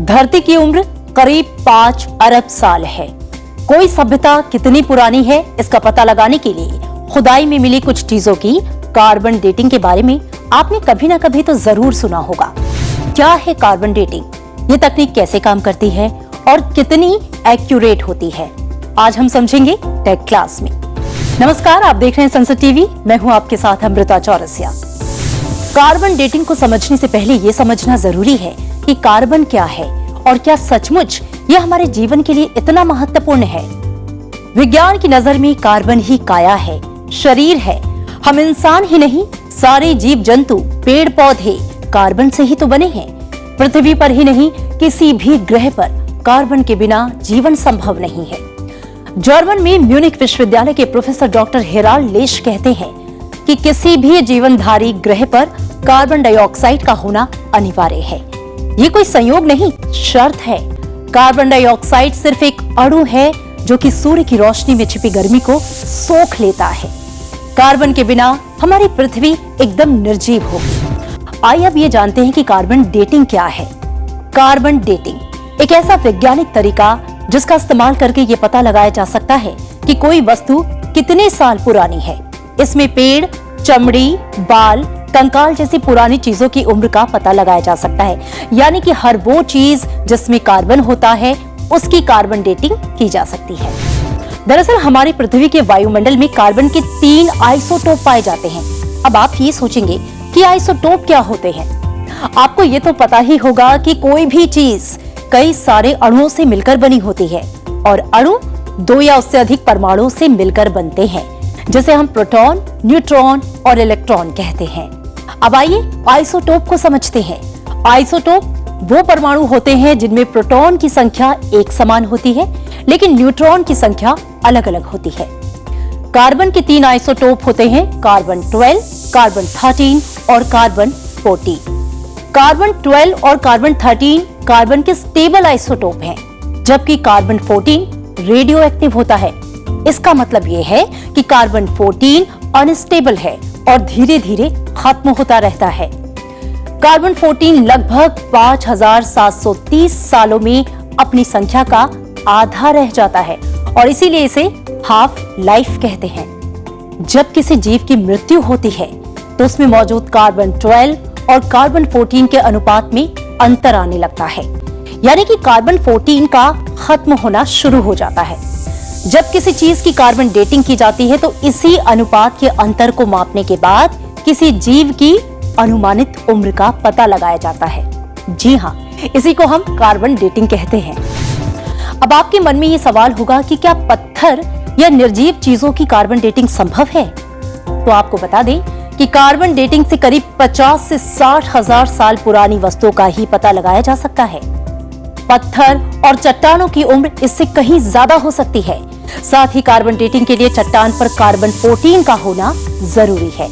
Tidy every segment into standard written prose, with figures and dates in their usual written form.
धरती की उम्र करीब 5 अरब साल है। कोई सभ्यता कितनी पुरानी है, इसका पता लगाने के लिए खुदाई में मिली कुछ चीजों की कार्बन डेटिंग के बारे में आपने कभी ना कभी तो जरूर सुना होगा। क्या है कार्बन डेटिंग, ये तकनीक कैसे काम करती है और कितनी एक्यूरेट होती है, आज हम समझेंगे टेक क्लास में। नमस्कार, आप देख रहे हैं संसद टीवी, मैं हूं आपके साथ अमृता चौरसिया। कार्बन डेटिंग को समझने से पहले ये समझना जरूरी है कि कार्बन क्या है और क्या सचमुच ये हमारे जीवन के लिए इतना महत्वपूर्ण है। विज्ञान की नजर में कार्बन ही काया है, शरीर है। हम इंसान ही नहीं, सारे जीव जंतु, पेड़ पौधे कार्बन से ही तो बने हैं। पृथ्वी पर ही नहीं, किसी भी ग्रह पर कार्बन के बिना जीवन संभव नहीं है। जर्मन में म्यूनिख विश्वविद्यालय के प्रोफेसर डॉक्टर हेराल्ड लेश कहते हैं कि किसी भी जीवनधारी ग्रह पर कार्बन डाइऑक्साइड का होना अनिवार्य है। ये कोई संयोग नहीं, शर्त है। कार्बन डाइऑक्साइड सिर्फ एक अणु है जो कि सूर्य की रोशनी में छिपी गर्मी को सोख लेता है। कार्बन के बिना हमारी पृथ्वी एकदम निर्जीव होगी। आइए अब ये जानते हैं कि कार्बन डेटिंग क्या है। कार्बन डेटिंग एक ऐसा वैज्ञानिक तरीका जिसका इस्तेमाल करके ये पता लगाया जा सकता है कि कोई वस्तु कितने साल पुरानी है। इसमें पेड़, चमड़ी, बाल, कंकाल जैसी पुरानी चीजों की उम्र का पता लगाया जा सकता है। यानी कि हर वो चीज जिसमें कार्बन होता है उसकी कार्बन डेटिंग की जा सकती है। दरअसल हमारी पृथ्वी के वायुमंडल में कार्बन के 3 आइसोटोप पाए जाते हैं। अब आप ये सोचेंगे कि आइसोटोप क्या होते हैं। आपको ये तो पता ही होगा कि कोई भी चीज कई सारे अणुओं से मिलकर बनी होती है और अणु 2 या उससे अधिक परमाणुओं से मिलकर बनते हैं, जिसे हम प्रोटॉन, न्यूट्रॉन और इलेक्ट्रॉन कहते हैं। अब आइए आइसोटोप को समझते हैं। आइसोटोप वो परमाणु होते हैं जिनमें प्रोटॉन की संख्या एक समान होती है, लेकिन न्यूट्रॉन की संख्या अलग अलग होती है। कार्बन के 3 आइसोटोप होते हैं, कार्बन 12, कार्बन 13 और कार्बन 14। कार्बन 12 और कार्बन 13 कार्बन के स्टेबल आइसोटोप हैं, जबकि कार्बन 14 रेडियो एक्टिव होता है। इसका मतलब यह है कि कार्बन 14 अनस्टेबल है और धीरे धीरे खत्म होता रहता है। कार्बन 14 लगभग 5730 सालों में अपनी संख्या का आधा रह जाता है और इसीलिए इसे हाफ लाइफ कहते हैं। जब किसी जीव की मृत्यु होती है तो उसमें मौजूद कार्बन 12 और कार्बन 14 के अनुपात में अंतर आने लगता है, यानी कि कार्बन 14 का खत्म होना शुरू हो जाता है। जब किसी चीज की कार्बन डेटिंग की जाती है तो इसी अनुपात के अंतर को मापने के बाद किसी जीव की अनुमानित उम्र का पता लगाया जाता है। जी हाँ, इसी को हम कार्बन डेटिंग कहते हैं। अब आपके मन में ये सवाल होगा कि क्या पत्थर या निर्जीव चीजों की कार्बन डेटिंग संभव है? तो आपको बता दें कि कार्बन डेटिंग से करीब 50 से 60 हजार साल पुरानी वस्तुओं का ही पता लगाया जा सकता है। पत्थर और चट्टानों की उम्र इससे कहीं ज्यादा हो सकती है। साथ ही कार्बन डेटिंग के लिए चट्टान पर कार्बन 14 का होना जरूरी है।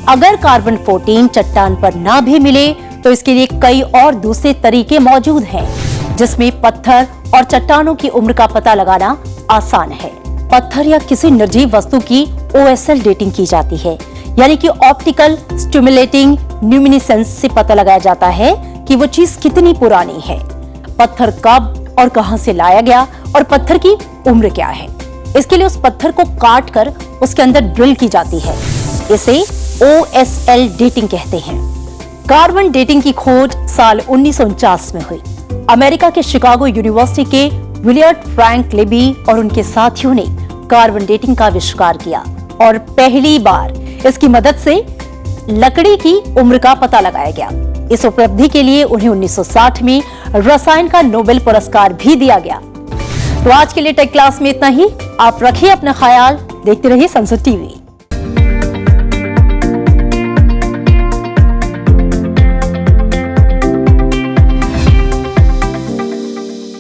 अगर कार्बन 14 चट्टान पर ना भी मिले तो इसके लिए कई और दूसरे तरीके मौजूद हैं, जिसमें पत्थर और चट्टानों की उम्र का पता लगाना आसान है। पत्थर या किसी निर्जीव वस्तु की OSL डेटिंग की जाती है, यानी कि ऑप्टिकल स्टिमुलेटिंग ल्यूमिनेसेंस से पता लगाया जाता है कि वो चीज कितनी पुरानी है। पत्थर कब और कहां से लाया गया और पत्थर की उम्र क्या है, इसके लिए उस पत्थर को काट कर उसके अंदर ड्रिल की जाती है। इसे OSL डेटिंग कहते हैं। कार्बन डेटिंग की खोज साल 1949 में हुई। अमेरिका के शिकागो यूनिवर्सिटी के विलियर्ड फ्रैंक लेबी और उनके साथियों ने कार्बन डेटिंग का आविष्कार किया और पहली बार इसकी मदद से लकड़ी की उम्र का पता लगाया गया। इस उपलब्धि के लिए उन्हें 1960 में रसायन का नोबेल पुरस्कार भी दिया गया। तो आज के लिए टेक क्लास में इतना ही। आप रखिए अपना ख्याल, देखते रहिए संसद टीवी।